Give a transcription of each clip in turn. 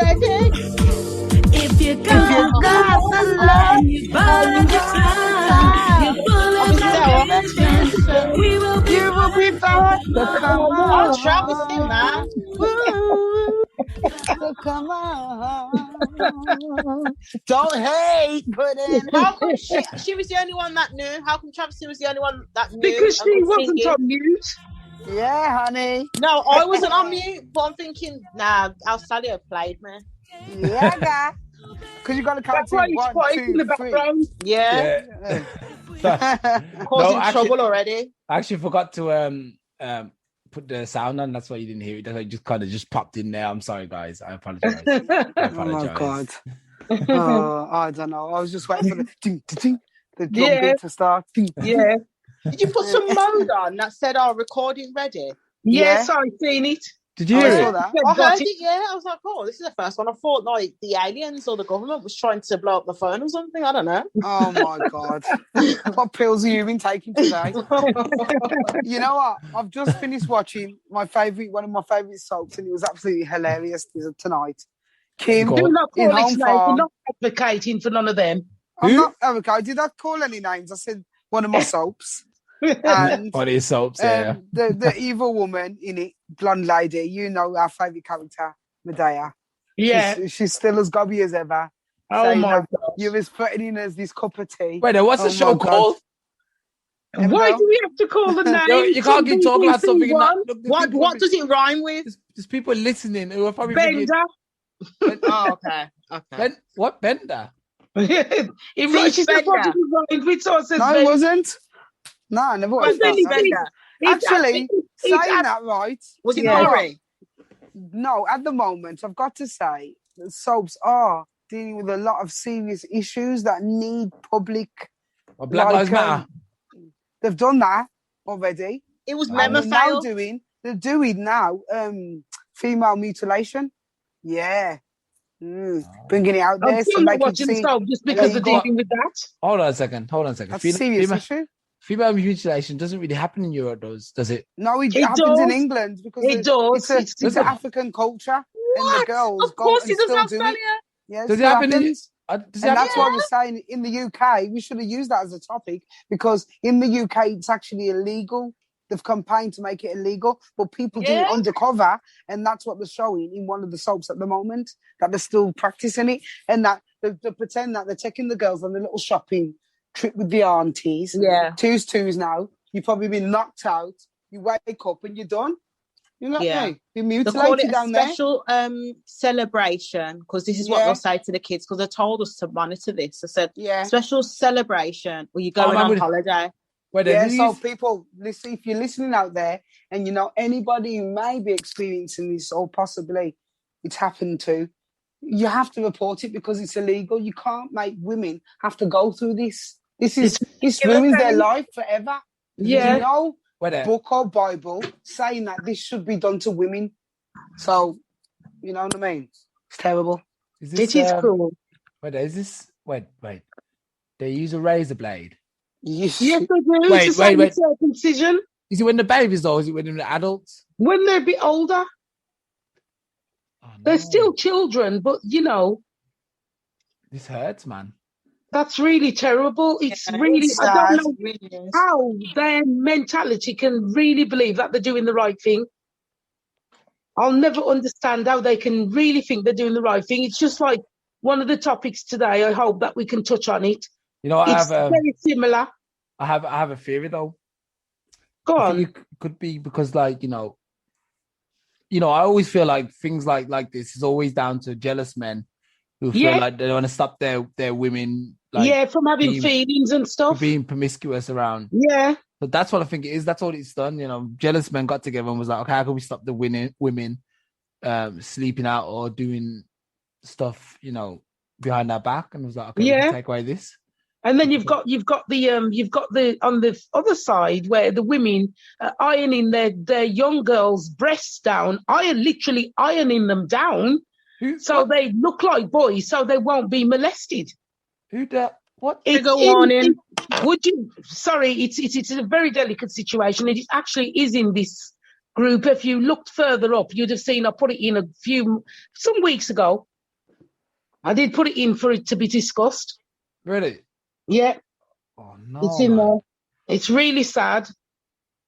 ready? If you got the love, you burn the time, you're full of attention, we will be fine. Oh, Travesty, man. So come on. Don't hate, Pudding. How come she was the only one that knew? How come Travesty was the only one that knew? Because she wasn't singing? on mute. Yeah, honey. No, I wasn't on mute, but I'm thinking, nah, Alstallio played me. Yeah, guy. Because you got to count That's why in it's 1, quiet 2, in the 3. background. Yeah. No, Causing actually- trouble already. I actually forgot to put the sound on. That's why you didn't hear it. That's why it just kind of just popped in there. I'm sorry, guys. I apologize. Oh my God. Oh, I don't know. I was just waiting for the ding, ding, the drum beat to start. Ding, ding. Yeah. Did you put some mode on that said, recording ready? Yes, I've seen it. Did you I hear saw it? that. I heard it, yeah. I was like, oh, this is the first one. I thought, like, the aliens or the government was trying to blow up the phone or something. I don't know. Oh my God. What pills have you been taking today? You know what? I've just finished watching one of my favourite soaps, and it was absolutely hilarious tonight. Kim Cool. Do not in call Home its name. Farm. We're not advocating for none of them. I'm Who? not okay. Did I call any names? I said one of my soaps. And What is soaps? Yeah. the evil woman in it, blonde lady, you know our favourite character, Mideyah. Yeah. She's still as gobby as ever. Oh saying my that God. you're as threatening as this cup of tea. Wait, what's the Oh show my God. called? Why do we have to call the name? No, you can't keep talking about something. And not, look, What does it rhyme with? There's people listening who are probably thinking, Bender. Oh, okay. what Bender? It Fish reaches the Bender. bottom of the line with sources. No, it wasn't. No, I never watched Well, then that. it's- Actually, saying it's- that right. Was it Yeah. Murray? No, at the moment, I've got to say, the soaps are dealing with a lot of serious issues that need public. Or Black Lives Matter. They've done that already. It was And they're now Memorfail. they're doing now female mutilation. Yeah. Bringing it out there I'm so still they not can watching see. soap just because they're Illegal. dealing with that. Hold on a second. That's a serious issue. Female mutilation doesn't really happen in Europe, does it? No, it It happens does. in England because It does. it's Does an it? African culture, and the What? girls Of go course and it does, still do it. Alstallio. Yeah, Does it still happen in? happens. Does it And happen? that's why we're saying in the UK, we should have used that as a topic because in the UK, it's actually illegal. They've campaigned to make it illegal, but people do it Yeah. undercover, and that's what they're showing in one of the soaps at the moment, that they're still practicing it, and that they pretend that they're taking the girls on a little shopping trip with the aunties. Yeah. Twos now. You've probably been knocked out. You wake up and you're done. You know what Yeah. I mean? You're They call mutilated it a down there. special celebration because this is what Yeah. they'll say to the kids because they told us to monitor this. I said, Yeah. special celebration or you're going man, on with- holiday. Wait, Yeah, who so is- people, listen, if you're listening out there and you know anybody who may be experiencing this or possibly it's happened to, you have to report it because it's illegal. You can't make women have to go through this. This ruins their life forever. Yeah. There's no Wait there. book or Bible saying that this should be done to women. So, you know what I mean? It's terrible. Is It is cruel. Wait, is this? Wait. They use a razor blade. Yes, they do. Wait, It's the same wait. with circumcision. Is it when the babies though? Or is it when they're adults? When they're a bit older, Oh, no. they're still children, but you know, This hurts, man. that's really terrible. It's Yeah, really, it's I sad. don't know It really is. how their mentality can really believe that they're doing the right thing. I'll never understand how they can really think they're doing the right thing. It's just like one of the topics today. I hope that we can touch on it. You know, It's very similar. I have a theory though. Go I on. think it could be because, like, you know, I always feel like things like this is always down to jealous men who feel Yeah. like they want to stop their women, like, Yeah, from having being- feelings and stuff. being promiscuous around. Yeah. But that's what I think it is. That's all it's done. You know, jealous men got together and was like, okay, how can we stop the women sleeping out or doing stuff, you know, behind our back? And it was like, okay, we Yeah. can take away this. And then you've got the on the other side where the women are ironing their young girls' breasts down, literally ironing them down, so they look like boys, so they won't be molested. Who that? What? Trigger warning. Would you? Sorry, it's a very delicate situation. It actually is in this group. If you looked further up, you'd have seen. I put it in some weeks ago. I did put it in for it to be discussed. Really? Yeah. Oh no. It's in there. It's really sad.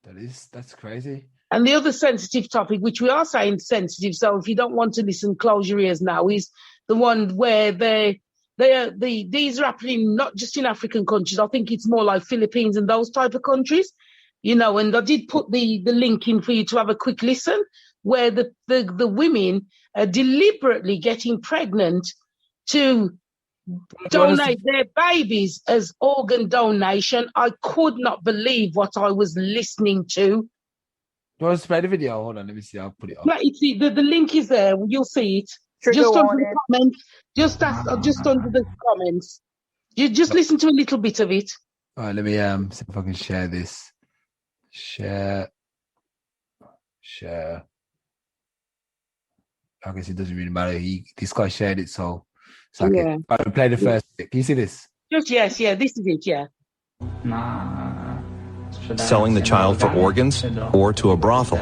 That's crazy. And the other sensitive topic, which we are saying sensitive, so if you don't want to listen, close your ears now, is the one where these are happening not just in African countries. I think it's more like Philippines and those type of countries, and I did put the link in for you to have a quick listen, where the women are deliberately getting pregnant to donate their babies as organ donation. I could not believe what I was listening to. Do you want to play the video? Hold on, let me see. I'll put it up. No, the link is there. You'll see it. Just under the comments. Just under the comments. You just listen to a little bit of it. All right, let me see if I can share this. Share. I guess it doesn't really matter. This guy shared it, so I can play the first bit. Can you see this? Just yes, yeah. This is it, yeah. Selling the child for organs or to a brothel.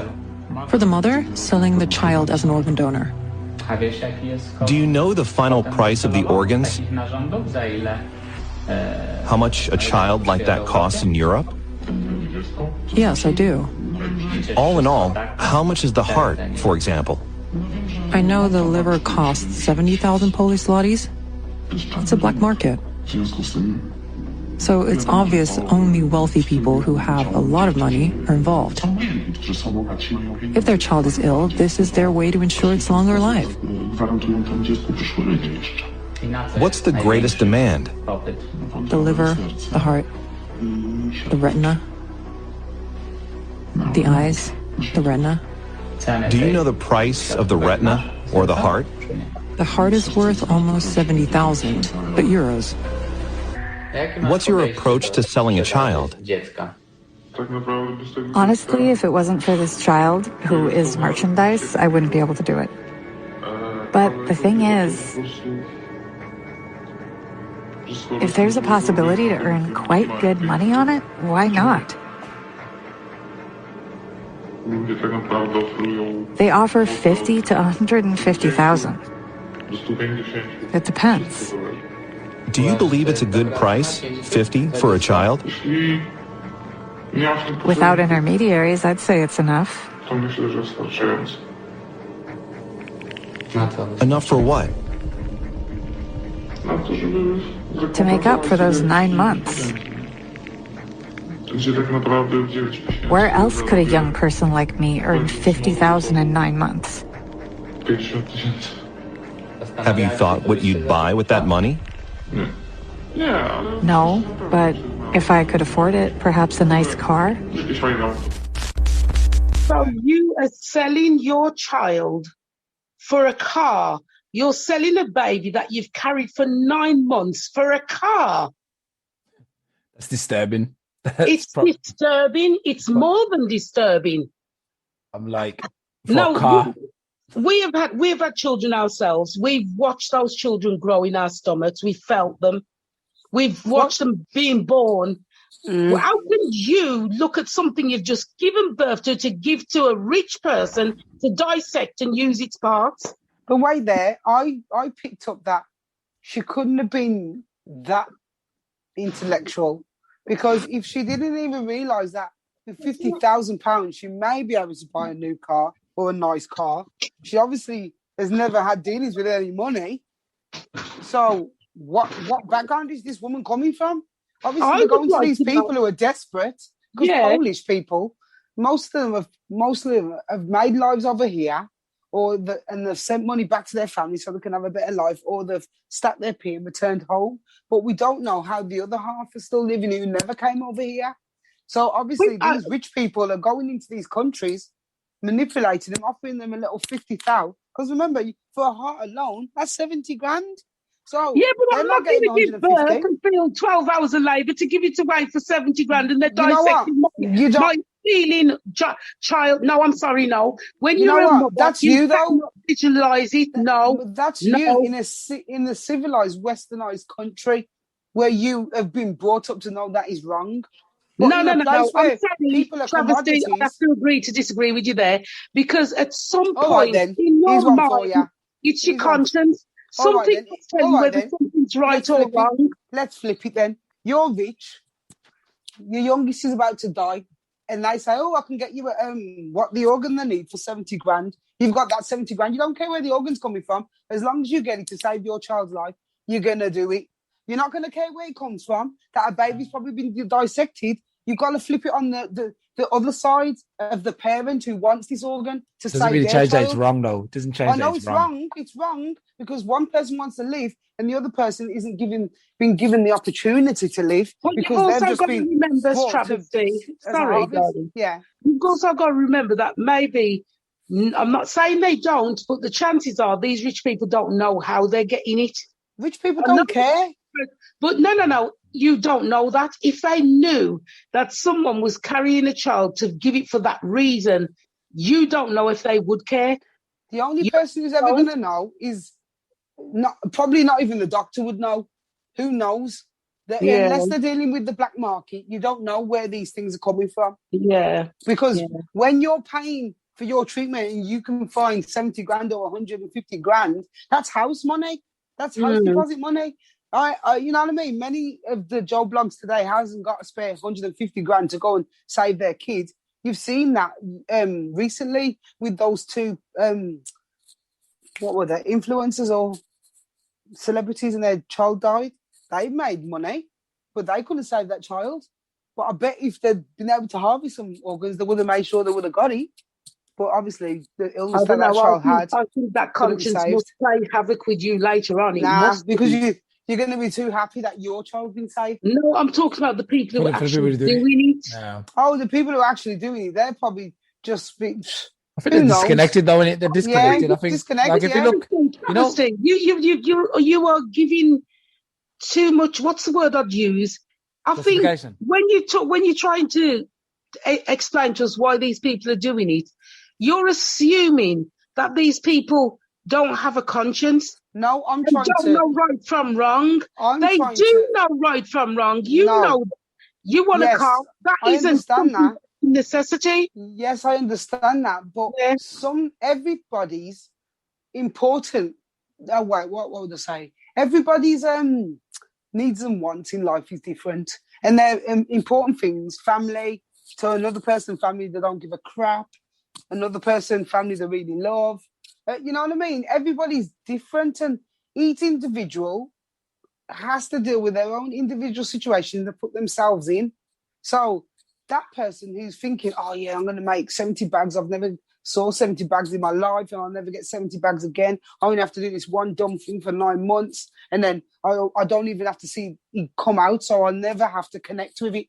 For the mother, selling the child as an organ donor. Do you know the final price of the organs? How much a child like that costs in Europe? Yes, I do. All in all, how much is the heart, for example? I know the liver costs 70,000 Polish zlotys. It's a black market. So it's obvious only wealthy people who have a lot of money are involved. If their child is ill, this is their way to ensure its longer life. What's the greatest demand? The liver, the heart, the retina, the eyes, the retina. Do you know the price of the retina or the heart? The heart is worth almost 70,000, but euros. What's your approach to selling a child? Honestly, if it wasn't for this child, who is merchandise, I wouldn't be able to do it. But the thing is, if there's a possibility to earn quite good money on it, why not? They offer 50 to 150,000. It depends. Do you believe it's a good price, 50 for a child? Without intermediaries, I'd say it's enough. Enough for what? To make up for those 9 months. Where else could a young person like me earn 50,000 in 9 months? Have you thought what you'd buy with that money? No, but if I could afford it, perhaps a nice car. So you are selling your child for a car. You're selling a baby that you've carried for 9 months for a car. That's disturbing. It's disturbing. It's more than disturbing. I'm like, a car. We have had children ourselves. We've watched those children grow in our stomachs. We felt them. We've watched them being born. How can you look at something you've just given birth to give to a rich person to dissect and use its parts? The way there, I picked up that she couldn't have been that intellectual, because if she didn't even realise that with £50,000 she may be able to buy a new car or a nice car, she obviously has never had dealings with any money. So what background is this woman coming from? Obviously, they're going to these people who are desperate, because Polish people, most of them have made lives over here, and they've sent money back to their family so they can have a better life, or they've stacked their pay and returned home. But we don't know how the other half are still living who never came over here. So obviously, these rich people are going into these countries, manipulating them, offering them a little 50,000. Because remember, for a heart alone, that's 70 grand. So yeah, but I'm not going to give birth and feel 12 hours of labour to give it away for 70 grand, and they're dissecting my feeling child. No, I'm sorry, no. When you're a mother, that's you though. Visualize it. No, that's you in a civilized, westernized country where you have been brought up to know that is wrong. But no. I'm sorry, Travesty, I have to agree to disagree with you there, because at some point in your mind, it's your conscience. Something then. will tell you All right whether then. something's right or wrong. Let's flip it then. You're rich. Your youngest is about to die. And they say, I can get you what the organ they need for 70 grand. You've got that 70 grand. You don't care where the organ's coming from. As long as you get it to save your child's life, you're going to do it. You're not going to care where it comes from. That a baby's probably been dissected. You've got to flip it on the other side of the parent who wants this organ to Doesn't save really their change that child. it's wrong, though. It doesn't change I know that it's wrong. It's wrong because one person wants to live and the other person isn't been given the opportunity to live because they've just been remember brought Travesty. to Sorry, darling. Yeah. You've also got to remember that maybe, I'm not saying they don't, but the chances are these rich people don't know how they're getting it. Rich people don't care. But no, you don't know that. If they knew that someone was carrying a child to give it for that reason, you don't know if they would care. The only person who's ever going to know is probably not even the doctor would know. Who knows? Unless they're dealing with the black market, you don't know where these things are coming from. Yeah. Because when you're paying for your treatment and you can find 70 grand or 150 grand, that's house money. That's house deposit money. You know what I mean? Many of the Joe blogs today hasn't got to spare 150 grand to go and save their kids. You've seen that recently with those two, what were they, influencers or celebrities, and their child died. They made money, but they couldn't save that child. But I bet if they'd been able to harvest some organs, they would have made sure they would have got it. But obviously, the illness that child had, I think that conscience must play havoc with you later on. Because you're going to be too happy that your child's been saved. No, I'm talking about the people who are actually doing it. Yeah. Oh, the people who are actually doing it, they're probably just... I think they're disconnected, though, innit? They're disconnected. I think, disconnected, like, if you look, you are giving too much. What's the word I'd use? I think when you're trying to explain to us why these people are doing it, you're assuming that these people don't have a conscience. No, I'm trying to... They don't know right from wrong. They do know right from wrong. You know, you want a car. That isn't a necessity. Yes, I understand that. But everybody's important. Oh, wait, what would I say? Everybody's needs and wants in life is different. And they're important things. Family, to another person, family they don't give a crap. Another person, family they really love. You know what I mean? Everybody's different, and each individual has to deal with their own individual situation to put themselves in. So that person who's thinking, oh yeah, I'm going to make 70 bags. I've never saw 70 bags in my life and I'll never get 70 bags again. I only have to do this one dumb thing for 9 months and then I don't even have to see it come out, so I'll never have to connect with it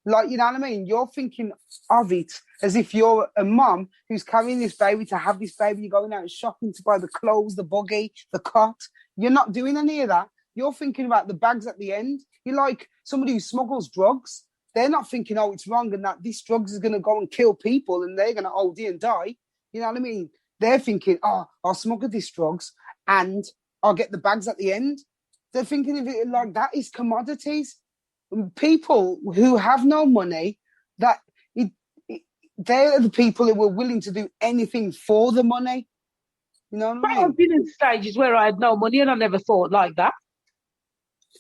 you know what I mean? You're thinking of it as if you're a mum who's carrying this baby to have this baby. You're going out shopping to buy the clothes, the buggy, the cot. You're not doing any of that. You're thinking about the bags at the end. You're like somebody who smuggles drugs. They're not thinking, oh, it's wrong and that this drugs is going to go and kill people and they're going to OD and die. You know what I mean? They're thinking, oh, I'll smuggle these drugs and I'll get the bags at the end. They're thinking of it like that is commodities. People who have no money, they're the people who were willing to do anything for the money. You know what I mean? I've been in stages where I had no money and I never thought like that.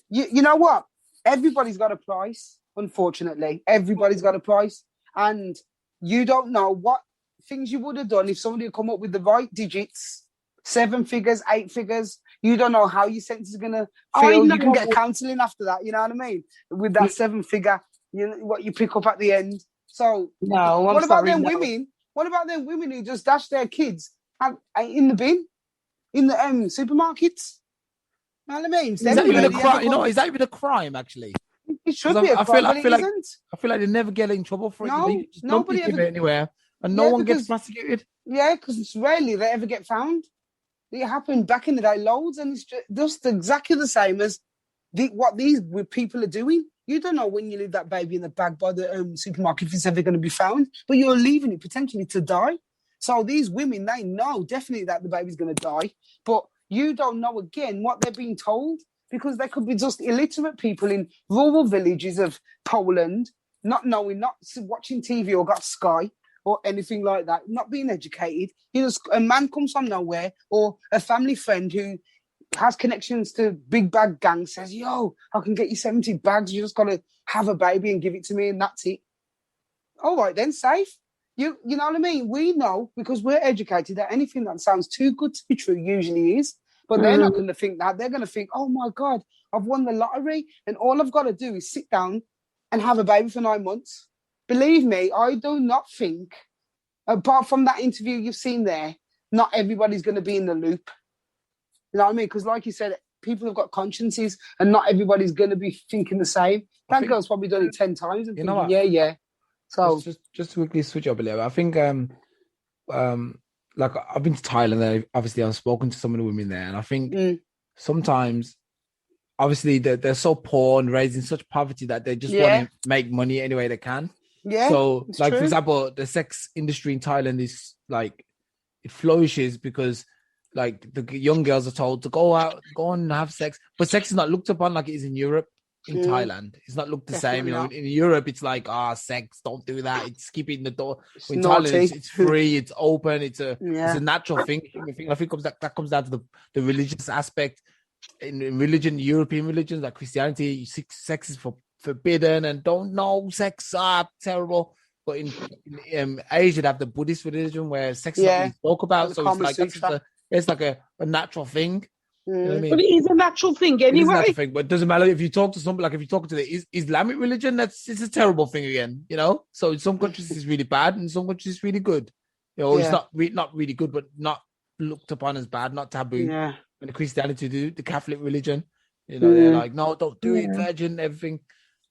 You know what? Everybody's got a price, unfortunately. Everybody's got a price. And you don't know what things you would have done if somebody had come up with the right digits, 7 figures, 8 figures. You don't know how your sentence is going to feel. You can get counselling after that, you know what I mean? With that 7 figure, you know, what you pick up at the end. So what about them women? What about them women who just dash their kids in the bin, in the supermarkets? You know what I mean? Is that even a crime? You know, is that even a crime, actually? It should be a crime, but it isn't. I feel like they never get in trouble for it. No, They just nobody don't give it anywhere, and no one gets prosecuted. Yeah, because it's rarely they ever get found. It happened back in the day loads, and it's just exactly the same as what these people are doing. You don't know when you leave that baby in the bag by the supermarket if it's ever going to be found, but you're leaving it potentially to die. So these women, they know definitely that the baby's going to die, but you don't know, again, what they're being told, because they could be just illiterate people in rural villages of Poland, not knowing, not watching TV or got Sky or anything like that, not being educated. You know, a man comes from nowhere, or a family friend who has connections to big bag gang, says, yo, I can get you 70 bags. You just got to have a baby and give it to me and that's it. All right, then, safe. You know what I mean? We know because we're educated that anything that sounds too good to be true usually is. But they're not going to think that. They're going to think, oh, my God, I've won the lottery and all I've got to do is sit down and have a baby for 9 months. Believe me, I do not think, apart from that interview you've seen there, not everybody's going to be in the loop. You know what I mean? Because like you said, people have got consciences and not everybody's going to be thinking the same. That girl's probably done it 10 times and thinking, yeah. So just to quickly switch up a little, I think like I've been to Thailand and obviously I've spoken to some of the women there, and I think sometimes obviously they're so poor and raised in such poverty that they just want to make money any way they can. Yeah. So like true. For example, the sex industry in Thailand is like it flourishes because like the young girls are told to go out, go on and have sex, but sex is not looked upon like it is in Europe. In Thailand, it's not looked the same. You know, in Europe, it's like, sex, don't do that. It's keeping the door. In Thailand, it's free, it's open, it's a natural thing. I think that comes down to the religious aspect. In religion, European religions like Christianity, sex is forbidden and don't know sex terrible. But in Asia, they have the Buddhist religion where sex is not really spoke about. So it's like a natural thing. You know what I mean? But it is a natural thing anyway. It is a natural thing, but it doesn't matter if you talk to somebody, like if you talk to the Islamic religion, it's a terrible thing again, you know? So in some countries it's really bad, and in some countries it's really good. You know, it's not really good, but not looked upon as bad, not taboo. Yeah. When the Christianity do, the Catholic religion, you know, they're like, no, don't do it, virgin, everything.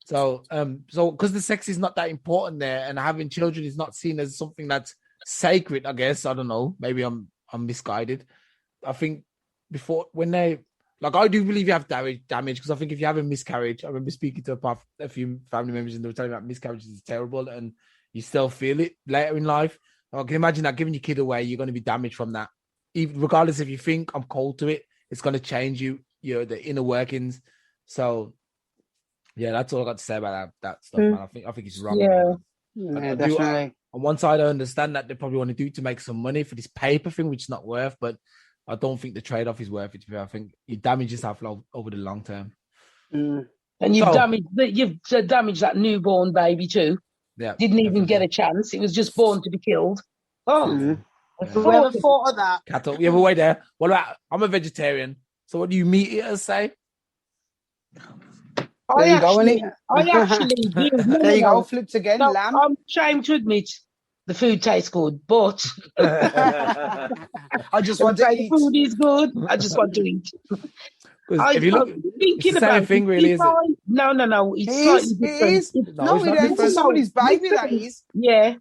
So because the sex is not that important there, and having children is not seen as something that's sacred, I guess. I don't know. Maybe I'm misguided. I think before when they like, I do believe you have damage because I think if you have a miscarriage, I remember speaking to a few family members and they were telling me that miscarriages is terrible and you still feel it later in life. I can imagine that giving your kid away, you're going to be damaged from that. Even regardless if you think I'm cold to it, it's going to change you, the inner workings. So yeah, that's all I got to say about that stuff, man. I think it's wrong. Yeah, definitely. On one side, I understand that they probably want to do it to make some money for this paper thing, which is not worth, but I don't think the trade-off is worth it. I think you damage yourself over the long term. And you've damaged that newborn baby too. Yeah, didn't even get a chance. It was just born to be killed. Oh, whoever thought of that? Cattle. Yeah, but wait there. What about? I'm a vegetarian. So what do you meat eaters say? I actually do. There you go. Flipped again. No, Lamb. I'm ashamed to admit the food tastes good, but I just want to eat. The food is good. I just want to eat. If you look, it's the same thing, really, is it? No. It's slightly different. It is. No, it ain't for somebody's baby, that is. Yeah.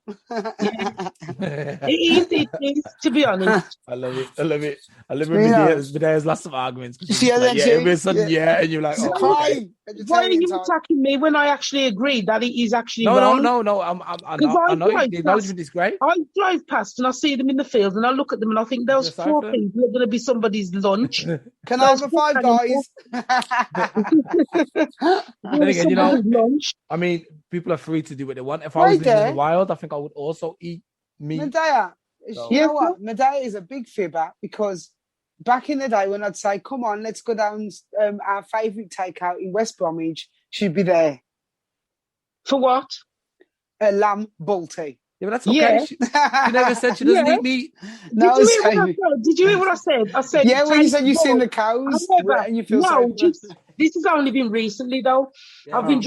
It is, to be honest. I love it. I love it. Mideyah's lots of arguments. Every sudden, and you're like, why are you attacking me when I actually agree that it is actually wrong? No. I know the acknowledgement is great. I drive past and I see them in the field and I look at them and I think those poor people are going to be somebody's lunch. Can I have a $5, guys? Then again, lunch. I mean, people are free to do what they want. If I was living in the wild, I think I would also eat meat. Mideyah, you know what? Mideyah is a big fibber because back in the day when I'd say, come on, let's go down our favourite takeout in West Bromwich, she'd be there. For what? A lamb balti. Yeah, but that's okay. Yeah. She never said she doesn't eat meat. No, Did you hear what I said? I said, yeah, when you said you've seen the cows and you feel this has only been recently, though. Yeah, I've been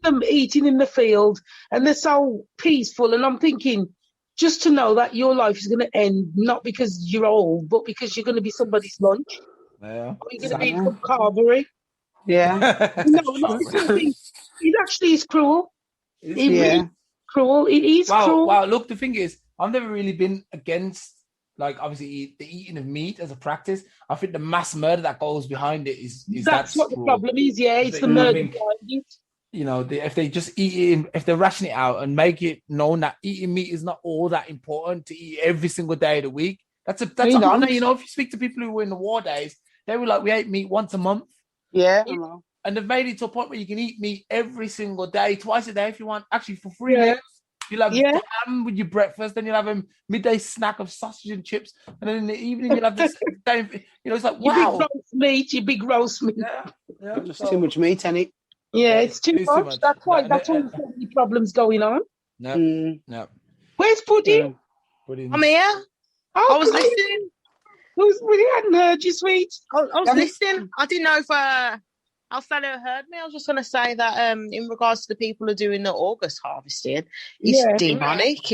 them eating in the field and they're so peaceful. And I'm thinking, just to know that your life is going to end, not because you're old, but because you're going to be somebody's lunch. Yeah. Or you're going to be from Carberry. Yeah. It actually is cruel. Cruel. It is cruel. Wow. Look, the thing is, I've never really been against, like, obviously the eating of meat as a practice. I think the mass murder that goes behind it is that's what cruel. The problem is. Yeah, it's the murder behind it. You know, if they just eat it, if they ration it out and make it known that eating meat is not all that important to eat every single day of the week. That's an honor. You know, if you speak to people who were in the war days, they were like, we ate meat once a month. Yeah. And they've made it to a point where you can eat meat every single day, twice a day if you want, actually for free. Yeah. You'll have ham with your breakfast, then you'll have a midday snack of sausage and chips, and then in the evening you'll have this. It's like wow, your big roast meat. Yeah. Just too much meat, ain't it? Yeah, it's too much. That's why. That's why there's so many problems going on. No. Where's Pudding? Pudding. I'm here. I was listening. We hadn't heard you, sweet. I was listening. I didn't know if Alstallio heard me. I was just going to say that in regards to the people who are doing the August harvesting, it's demonic.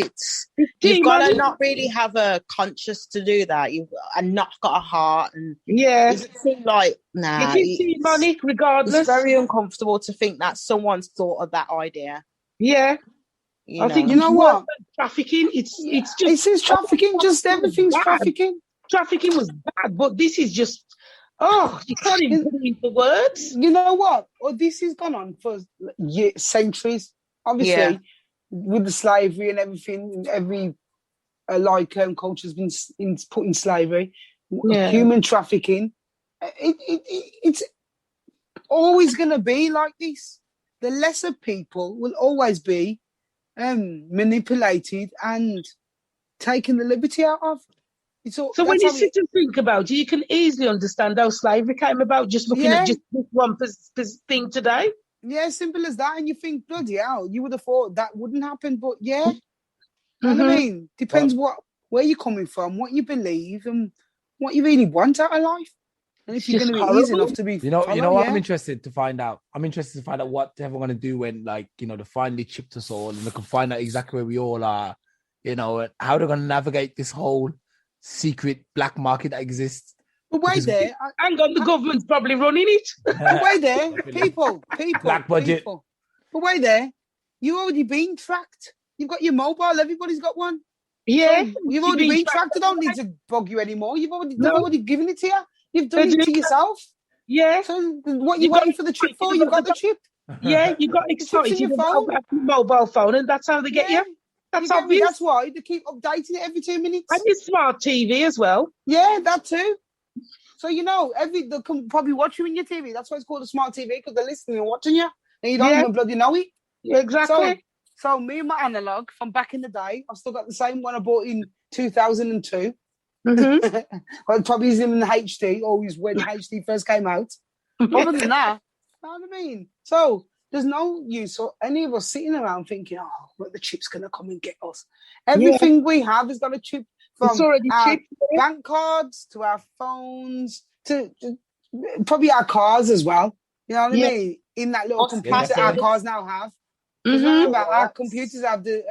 You've got to not really have a conscience to do that. And not got a heart. And it seems like, it's demonic regardless. It's very uncomfortable to think that someone's thought of that idea. Yeah. I think you know what? Trafficking, it's just trafficking, just everything's bad. trafficking. Trafficking was bad, but this is just you can't even put it into words. You know what? This has gone on for centuries. Obviously, with the slavery and everything, every culture's been put in slavery. Human trafficking. It's always going to be like this. The lesser people will always be manipulated and taken the liberty out of. So when you sit and think about it, you can easily understand how slavery came about just looking at just this one thing today. Yeah, simple as that. And you think, bloody hell, you would have thought that wouldn't happen. But you know what I mean? Depends where you're coming from, what you believe, and what you really want out of life. And if you're going to be easy enough to be... You know what I'm interested to find out? I'm interested to find out what they're going to do when, they finally chipped us all and they can find out exactly where we all are, and how they're going to navigate this whole secret black market that exists. But wait there. Hang on, the government's probably running it. But wait there. People. Black budget. People. But wait there. You've already been tracked. You've got your mobile. Everybody's got one. Yeah. So you've already been tracked. I don't need to bug you anymore. They've already given it to you. You've done it to yourself. Yeah. So what you waiting for the chip for? You've got the chip. Yeah, you got excited about your mobile phone, and that's how they get you. That's obvious. That's why they keep updating it every 2 minutes. And your smart TV as well. Yeah, that too. So they can probably watch you in your TV. That's why it's called a smart TV, because they're listening and watching you, and you don't even bloody know it. Yeah, exactly. So me and my analog from back in the day, I've still got the same one I bought in 2002. Well, probably is in the HD, always when HD first came out. Other than that, you know what I mean? So there's no use for any of us sitting around thinking, the chip's going to come and get us. Everything we have has got a chip, from our bank cards to our phones to probably our cars as well. You know what I mean? In that little computer our cars now have. Remember, our computers have the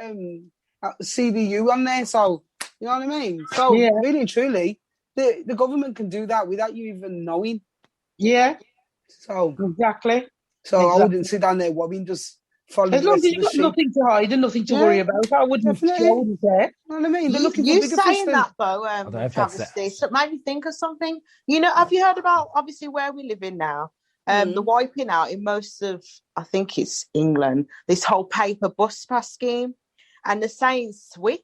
CDU on there, so you know what I mean? So really and truly, the government can do that without you even knowing. Yeah. So exactly. So I wouldn't sit down there worrying, just follow. As long as you've got nothing to hide and nothing to worry about, I wouldn't care. You know what I mean? They're looking for you bigger saying fish that though, Travesty, so it made me think of something. Have you heard about obviously where we live in now? The wiping out in most of, I think it's England, this whole paper bus pass scheme, and they're saying Swift.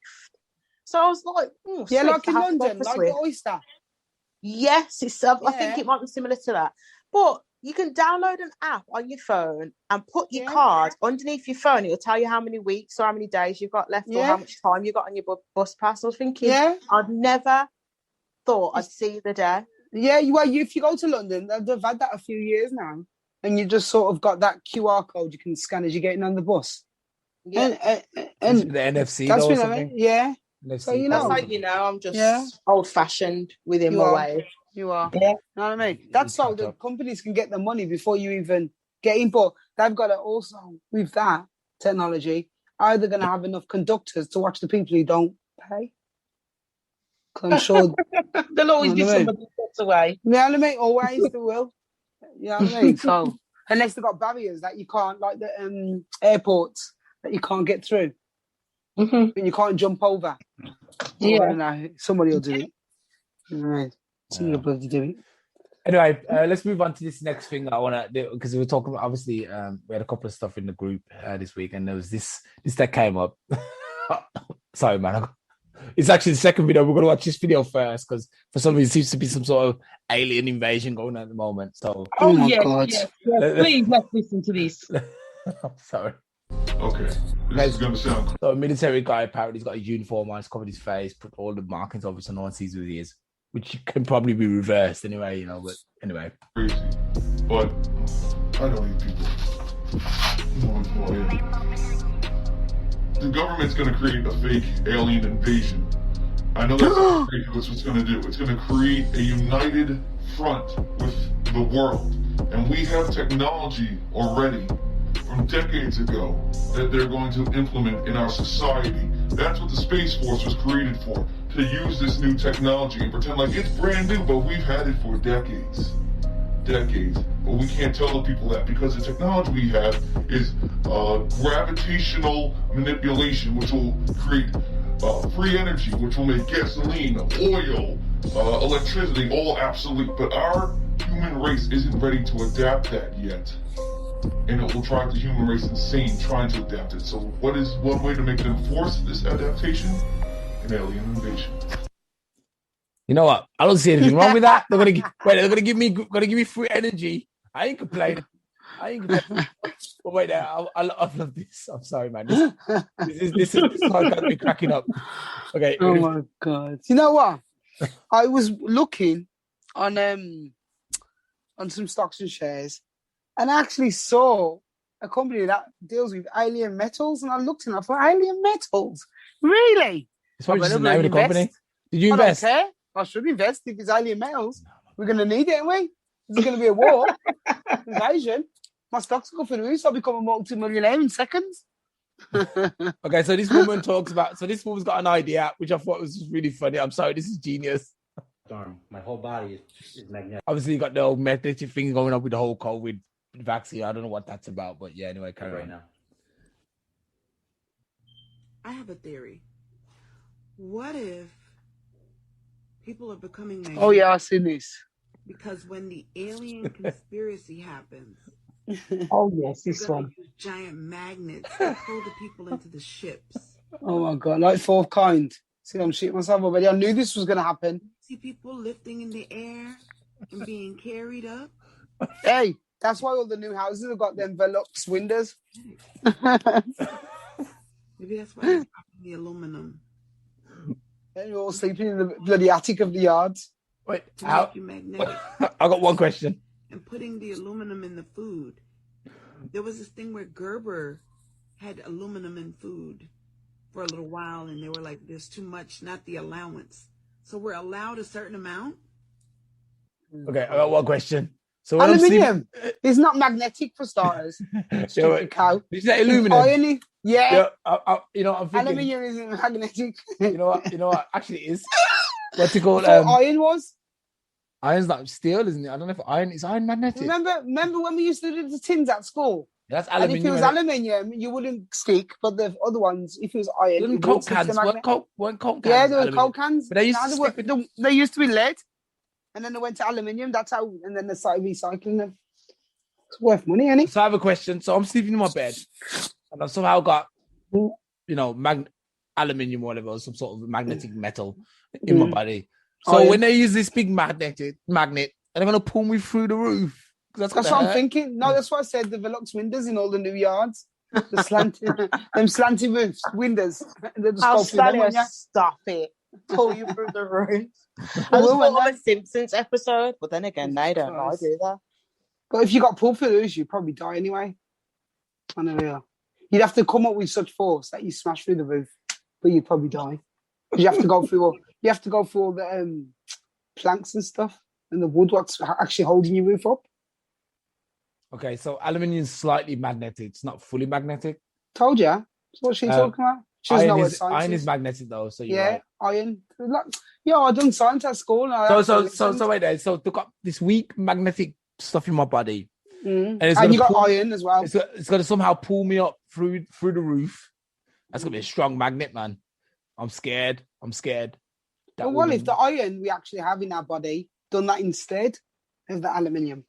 So I was like, Swift, like in London, like the Oyster. Yes, I think it might be similar to that. But you can download an app on your phone and put your card underneath your phone. It'll tell you how many weeks or how many days you've got left or how much time you've got on your bus pass. I was thinking, I'd never thought I'd see the day. Yeah, if you go to London, they've had that a few years now, and you just sort of got that QR code you can scan as you're getting on the bus. Yeah, and the NFC that's or something. Yeah. NFC. So that's how I'm just old-fashioned within my way. You are. Yeah. You know what I mean? That's how the companies can get the money before you even get in. But they've got to also, with that technology, either going to have enough conductors to watch the people who don't pay. I'm sure there'll always be somebody who gets away. You know what I mean? Always there will. You know what I mean? So unless they've got barriers that you can't, like the airports that you can't get through, and you can't jump over. I don't know. Somebody will do it. You know what I mean? Somebody will bloody do it. Anyway, let's move on to this next thing I want to do, because we were talking about, obviously, we had a couple of stuff in the group this week, and there was this that came up. Sorry, man. It's actually the second video. We're going to watch this video first, because for some reason, it seems to be some sort of alien invasion going on at the moment. So, oh my God. Yes. Please, let's listen to this. Sorry. Okay. This is gonna sound. So a military guy apparently he's got a uniform on, he's covered his face, put all the markings over so no one sees who he is, which can probably be reversed anyway, you know. But anyway, crazy. But I don't need people. The government's gonna create a fake alien invasion. I know that's what it's gonna do. It's gonna create a united front with the world, and we have technology already from decades ago that they're going to implement in our society. That's what the Space Force was created for, to use this new technology and pretend like it's brand new, but we've had it for decades. But we can't tell the people that because the technology we have is gravitational manipulation, which will create free energy, which will make gasoline, oil, electricity all obsolete. But our human race isn't ready to adapt that yet. And it will drive the human race insane trying to adapt it. So what is one way to make them force this adaptation? An alien invasion. You know what? I don't see anything wrong with that. They're gonna give me free energy. I ain't complaining. But wait, I love this. I'm sorry, man. This is got me cracking up. Okay. Oh my god. You know what? I was looking on some stocks and shares, and I actually saw a company that deals with alien metals, and I looked and I thought, alien metals? Really? It's probably just the name of the company. Did you invest? I don't care. I should invest if it's alien metals. We're going to need it, aren't we? There's going to be a war, invasion. My stocks go for the roof, so I'll become a multi-millionaire in seconds. Okay, so this woman's got an idea, which I thought was really funny. I'm sorry, this is genius. Darn, my whole body is magnetic. Obviously, you got the whole magnetic thing going on with the whole COVID vaccine. I don't know what that's about, but yeah, anyway, carry on. Now. I have a theory. What if people are becoming magnetic? Oh, yeah, I've seen this. Because when the alien conspiracy happens, oh yes, this one. Use giant magnets to pull the people into the ships. Oh my god, like fourth kind. See, I'm shitting myself already. I knew this was going to happen. See people lifting in the air and being carried up. Hey, that's why all the new houses have got them Velux windows. Maybe that's why they're popping the aluminum. And you're all sleeping in the bloody attic of the yards. Wait, how? You magnetic. I got one question. And putting the aluminum in the food. There was this thing where Gerber had aluminum in food for a little while, and they were like, there's too much, not the allowance. So we're allowed a certain amount? Okay, I got one question. So aluminium is not magnetic for starters. Stupid cow. Is that aluminum? Iron, yeah. I'm thinking, aluminium isn't magnetic. You know what? Actually, it is. What's it called? Iron was. Iron's not steel, isn't it? I don't know if iron is iron magnetic. Remember when we used to do the tins at school? That's aluminium. And if it was aluminium, you wouldn't stick. But the other ones, if it was iron, didn't Coke cans weren't Coke cans? Yeah, there were Coke cans. But they used to be lead, and then they went to aluminium. That's how, and then they started recycling them. It's worth money, ain't it? So I have a question. So I'm sleeping in my bed, and I've somehow got, aluminium or whatever, some sort of magnetic metal in my body. So when they use this big magnet, and they're gonna pull me through the roof. That's what I'm thinking. No, that's why I said the Velux windows in all the new yards. The slanty roofs, windows. Alstallio, stop it. Pull you through the roof. I was thought of a Simpsons episode, but then again, they don't know, do that. But if you got pulled through the roof, you'd probably die anyway. I know they are. You'd have to come up with such force that you smash through the roof, but you'd probably die. You have to go through all the planks and stuff, and the wood what's actually holding your roof up. Okay, so aluminium is slightly magnetic. It's not fully magnetic. Told you. That's what she's talking about. Iron is magnetic though. So right. Iron. Yeah, I done science at school. So wait there. So took up this weak magnetic stuff in my body, and you got iron as well. It's going to somehow pull me up through the roof. That's going to be a strong magnet, man. I'm scared. But what if the iron we actually have in our body done that instead of the aluminium?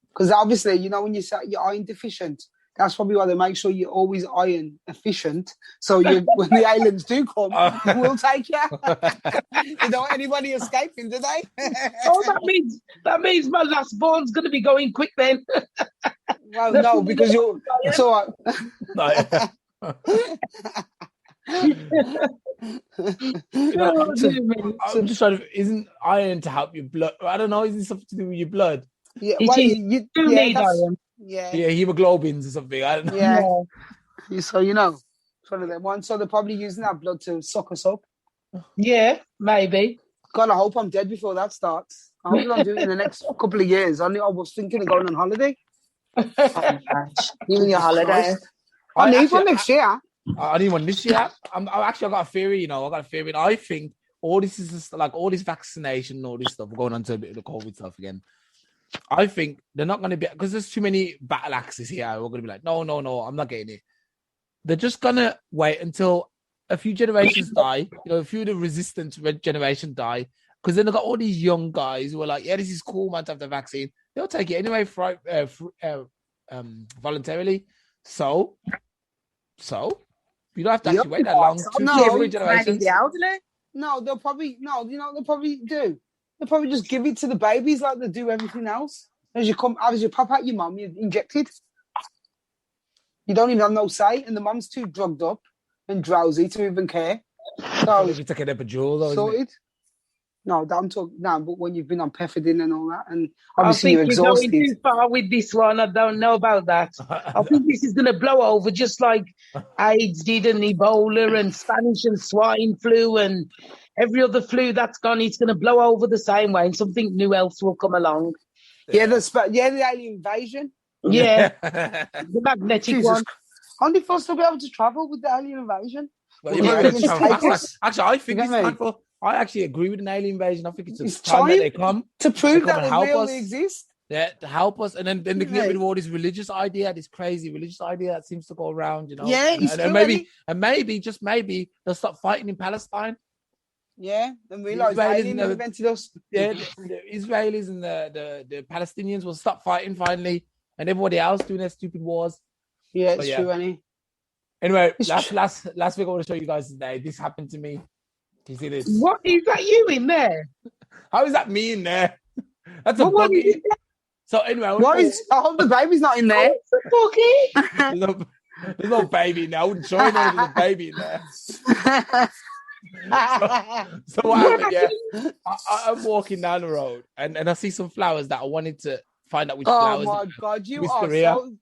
Because obviously, when you say you're iron deficient, that's probably why they make sure you're always iron efficient. So when the aliens do come, we'll take you. You don't want anybody escaping, do they? Oh, that means my last born's going to be going quick then. Well, no, because you're. It's all right. I'm just trying to. Isn't iron to help your blood? I don't know. Is it something to do with your blood? Yeah, well, you need iron. Yeah, hemoglobins or something. I don't know. Yeah. So it's one of them ones. So they're probably using that blood to suck us up. Yeah, maybe. God, I hope I'm dead before that starts. I hope I'm doing it in the next couple of years. I was thinking of going on holiday. You and your holiday. I need one next year. I need one this year. I got a theory. I think all this is just, like all this vaccination and all this stuff. We're going on to a bit of the COVID stuff again. I think they're not going to be, because there's too many battle axes here. We're going to be like, no, I'm not getting it. They're just going to wait until a few generations die. A few of the resistant generation die. Because then they've got all these young guys who are like, yeah, this is cool, man, to have the vaccine. They'll take it anyway voluntarily. So you don't have to actually wait that long. Two generations. The elderly? No, they'll probably do. They'll probably just give it to the babies like they do everything else. As you pop out your mum, you're injected. You don't even have no say, and the mum's too drugged up and drowsy to even care. So if you take an epidural, though, sorted. No, I'm talking now, but when you've been on pethidine and all that, and obviously you're exhausted. I think you're going too far with this one. I don't know about that. I think this is going to blow over just like AIDS did, and Ebola and Spanish and swine flu and every other flu that's gone. It's going to blow over the same way, and something new else will come along. Yeah, the alien invasion. Yeah, the magnetic one. Aren't they supposed to be able to travel with the alien invasion? Well, actually, I think it's time for. I actually agree with an alien invasion. I think it's time that they come to prove that they really exist. Yeah, to help us, and then they can get rid of all this religious idea, this crazy religious idea that seems to go around. Yeah, and maybe just maybe they'll stop fighting in Palestine. Yeah, and realize aliens invented us. Yeah, the Israelis and the Palestinians will stop fighting finally, and everybody else doing their stupid wars. Yeah, it's true, Annie. Anyway, last week I want to show you guys today. This happened to me. Can you see this? What is that? You in there? How is that me in there? That's a buggy. So anyway, I hope the baby's not in there. It's a buggy. There's no baby in there. I wouldn't show you there's a baby in there. So what happened? Yeah, I'm walking down the road and I see some flowers that I wanted to find out which flowers. Oh my God, you are so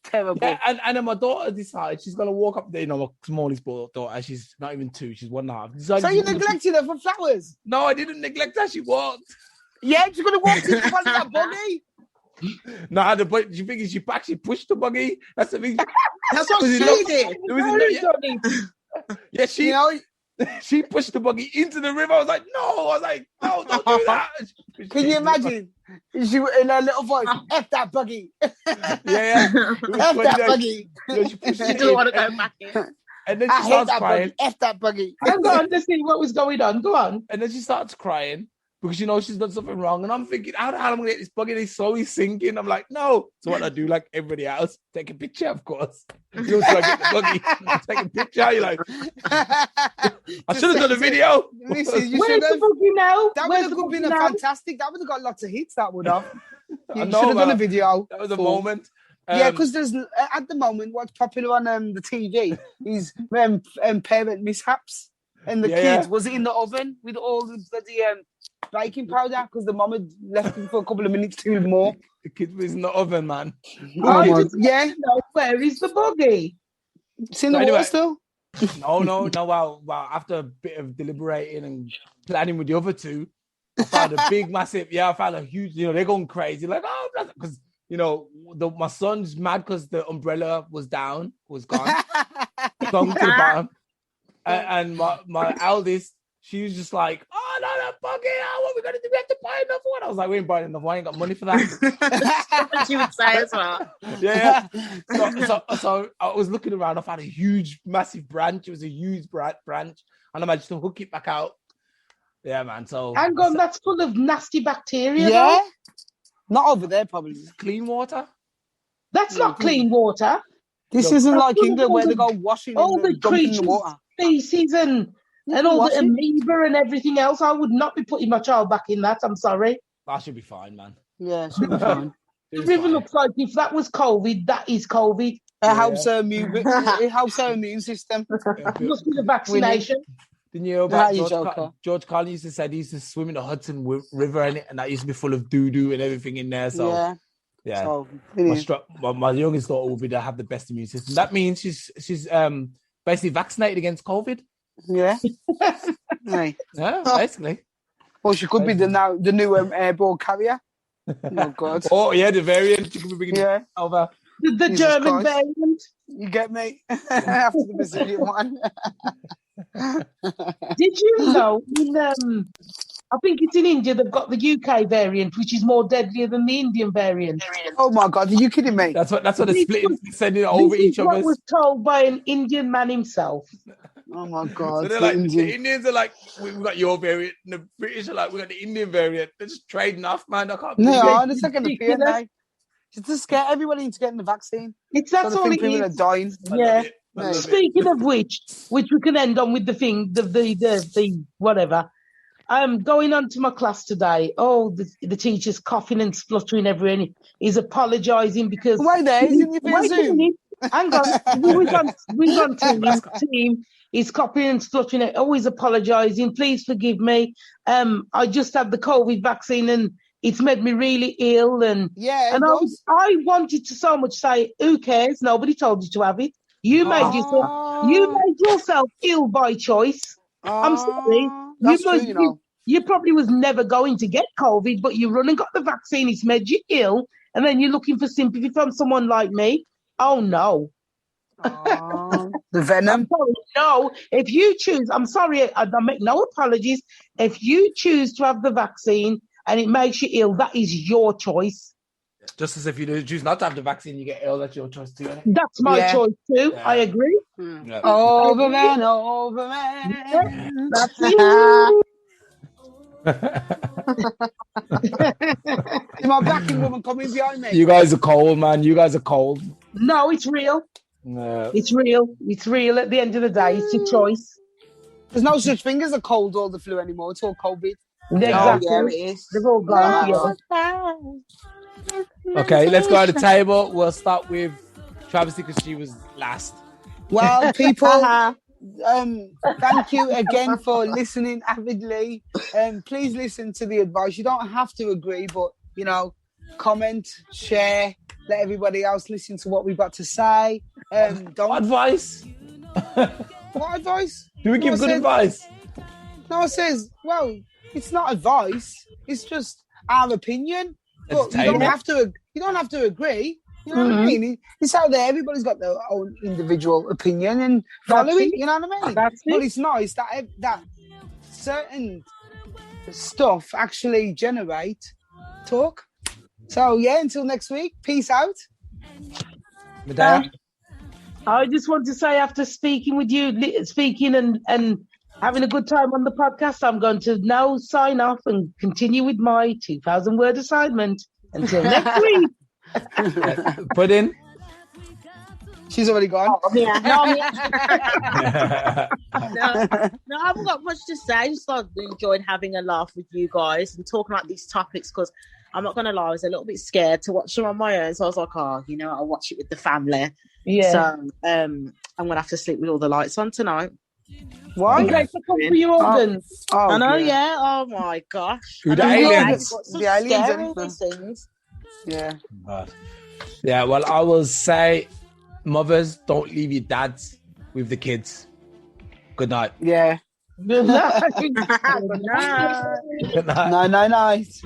terrible. Yeah, and then my daughter decided she's gonna walk up there. My smallest daughter, she's not even 2, she's 1.5. So you neglected her for flowers? No, I didn't neglect her. She walked. Yeah, she's gonna walk into front of that buggy. No, she figured she actually pushed the buggy. That's the thing. That's what she did. Yeah, she pushed the buggy into the river. I was like, no, don't do that. Can you imagine? She in her little voice, F that buggy. Yeah. F that buggy. She pushed she didn't want to go back in. And then she starts crying. Buggy. F that buggy. I'm going to see what was going on. Go on. And then she starts crying because she's done something wrong. And I'm thinking, how the hell am I going to get this buggy? And he's slowly sinking. I'm like, no. So what I do, like everybody else, take a picture, of course. So I get the buggy, take a picture. You're like, I should have done a video. Listen, where's the buggy now? That would have been fantastic. That would have got lots of hits. That would have. You should have done a video. That was a moment. Yeah, because there's at the moment what's popular on the TV is parent mishaps, and the kids was it in the oven with all the bloody baking powder because the mum had left him for a couple of minutes too more. The kid was in the oven, man. Yeah. Where is the buggy? It's in the water still. No. Well, after a bit of deliberating and planning with the other two, I found a big, massive. Yeah, I found a huge. They're going crazy, like because. My son's mad because the umbrella was gone, to the bottom. And my eldest, she was just like, oh, no, that buggy, what are we going to do? We have to buy another one. I was like, we ain't buying another one. I ain't got money for that. She would say as well. Yeah. So I was looking around. I found a huge, massive branch. It was a huge branch. And I managed to hook it back out. Yeah, man. So hang on, that's full of nasty bacteria. Yeah. Though? Not over there, probably. Clean water? That's not clean water. This isn't like England where they go washing all the creatures, species, and all the amoeba and everything else. I would not be putting my child back in that. I'm sorry. That should be fine, man. Yeah, it should be fine. The river looks like if that was COVID, that is COVID. It helps her immune system. Must be the vaccination. Didn't you hear about George Carlin used to say he used to swim in the Hudson River and that used to be full of doo-doo and everything in there. So yeah. So, my youngest daughter will be to have the best immune system. That means she's basically vaccinated against COVID. Yeah. Yeah, basically. Well, she could be the new airborne carrier. Oh God. Oh yeah, the variant. She could be bringing over. The German variant. You get me? After the Brazilian one. Did you know I think it's in India, they've got the UK variant, which is more deadlier than the Indian variant. Oh my God, are you kidding me? That's what they're splitting, sending it over each other. What was told by an Indian man himself. Oh my God. So they're like, the Indians are like, we've got your variant, and the British are like, we got the Indian variant. They're just trading off, man. I can't believe it. No, they're taking the pill now. Just to scare everybody into getting the vaccine. That's all it people is. are dying. Yeah. Speaking of which we can end on with the thing, the whatever. I'm going on to my class today. Oh, the teacher's coughing and spluttering everywhere. He's apologising because... Why there? Isn't he being Zoom? Hang on. we on team. He's coughing and spluttering. Always apologising. Please forgive me. I just had the COVID vaccine and it's made me really ill. And I wanted to so much say, who cares? Nobody told you to have it. You made yourself ill by choice. I'm sorry. You probably was never going to get COVID, but you run and got the vaccine. It's made you ill, and then you're looking for sympathy from someone like me. Oh no. The venom. No, if you choose, I'm sorry, I make no apologies. If you choose to have the vaccine and it makes you ill, that is your choice. Just as if you choose not to have the vaccine, you get ill, that's your choice too. That's my choice too. Yeah. I agree. Yeah. Over man. Yeah, that's you. Is my backing woman coming behind me? You guys are cold, man. You guys are cold. No, it's real. No. It's real. It's real at the end of the day. It's your choice. There's no such thing as a cold or the flu anymore. It's all COVID. Exactly. Oh, yeah, it is. They've all gone. Okay, let's go to the table. We'll start with Travesty because she was last. Well, people, thank you again for listening avidly. Please listen to the advice. You don't have to agree, but, comment, share, let everybody else listen to what we've got to say. What advice? What advice? Do we give good advice? No, it says, well, it's not advice. It's just our opinion. But you don't have to agree. You know what I mean? It's out there. Everybody's got their own individual opinion and follow it. You know what I mean? But it's nice that certain stuff actually generate talk. So yeah, until next week. Peace out. Mideyah? I just want to say, after speaking with you, and having a good time on the podcast, I'm going to now sign off and continue with my 2,000 word assignment. Until next week. Put in. She's already gone. Oh, yeah. No, I haven't got much to say. I just enjoyed having a laugh with you guys and talking about these topics because I'm not going to lie, I was a little bit scared to watch them on my own. So I was like, I'll watch it with the family. Yeah. So I'm going to have to sleep with all the lights on tonight. Why? Okay, so come for your organs. I know, yeah. Oh my gosh. Who the aliens? The aliens. Yeah. Yeah, well, I will say, mothers, don't leave your dads with the kids. Good night. Yeah. Good night. Good night. Good night. Night.